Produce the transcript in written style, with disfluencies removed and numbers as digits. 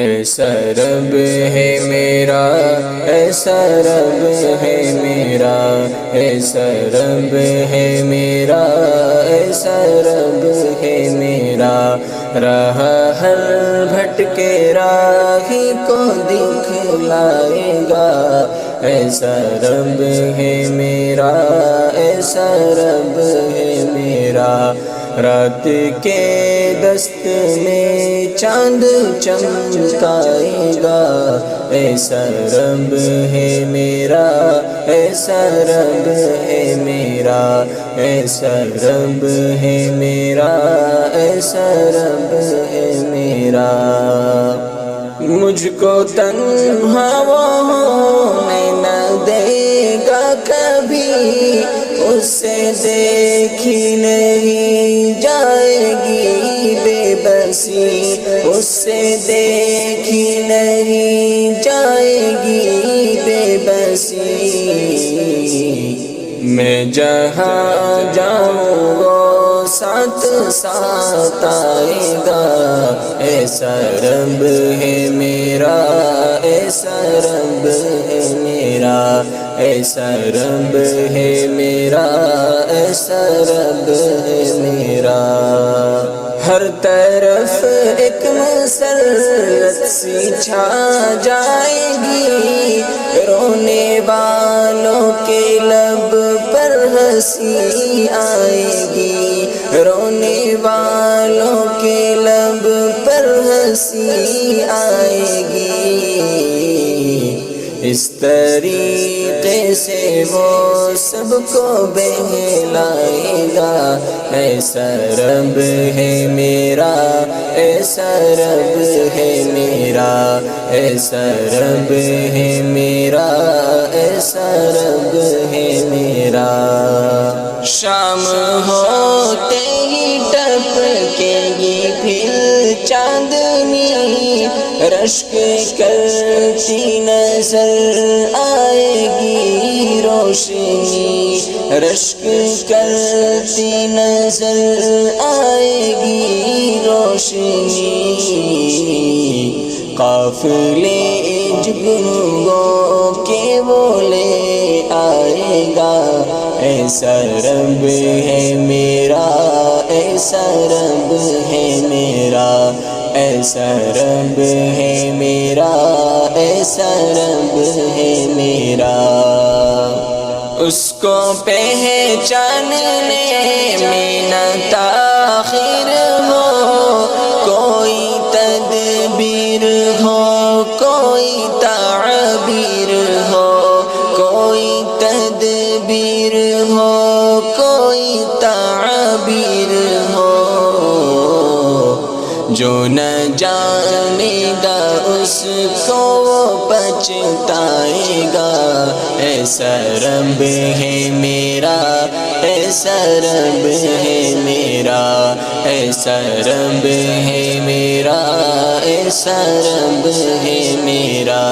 ایسا رب ہے میرا، ایسا رب ہے میرا، ایسا رب ہے میرا، ایسا رب ہے میرا، راہ ہر بھٹکے راہی کو دکھلائے گا۔ ایسا رب ہے میرا، ایسا رب ہے میرا، رات کے دست میں چاند چمکائے گا۔ ایسا رب ہے میرا، ایسا رب ہے میرا، ایسا رب ہے میرا، ایسا رب ہے میرا۔ مجھ کو تنہا وہ ہونے نہ دے گا کبھی، اس سے دیکھی نہیں جائے گی بے بسی، اس سے دیکھی نہیں جائے گی بے بسی۔ میں جہاں جاؤں گا ساتھ ساتھ آئے گا۔ ایسا رب ہے میرا، ایسا رب ہے میرا، ایسا رب ہے میرا، ایسا رب ہے میرا۔ ہر طرف ایک مسرت سی چھا جائے گی، رونے والوں کے لب پر ہنسی آئے گی، رونے والوں کے لب پر ہنسی آئے گی۔ اس طریقے سے وہ سب کو بہلائے گا۔ ایسا رب ہے میرا، ایسا رب ہے میرا، ایسا رب ہے میرا، ایسا رب ہے میرا۔ شام ہوتے ہی ٹپکے گی پھر چاندنی، رشک کرتی نظر آئے گی روشنی، رشک کرتی نظر آئے گی روشنی۔ قافلے جگنوں کے وہ لے آئے گا۔ ایسا رب ہے میرا، ایسا رب ہے میرا، ایسا رب ہے میرا، ایسا رب ہے میرا۔ اس کو پہچاننے میں نہ تاخیر ہو، کوئی تدبیر ہو، کوئی تعبیر ہو، کوئی تدبیر ہو، کوئی تعبیر ہو۔ جو نہ جانے گا اس کو وہ پچھتائے گا۔ ایسا رب ہے میرا، ایسا رب ہے میرا، ایسا رب ہے میرا، ایسا رب ہے میرا۔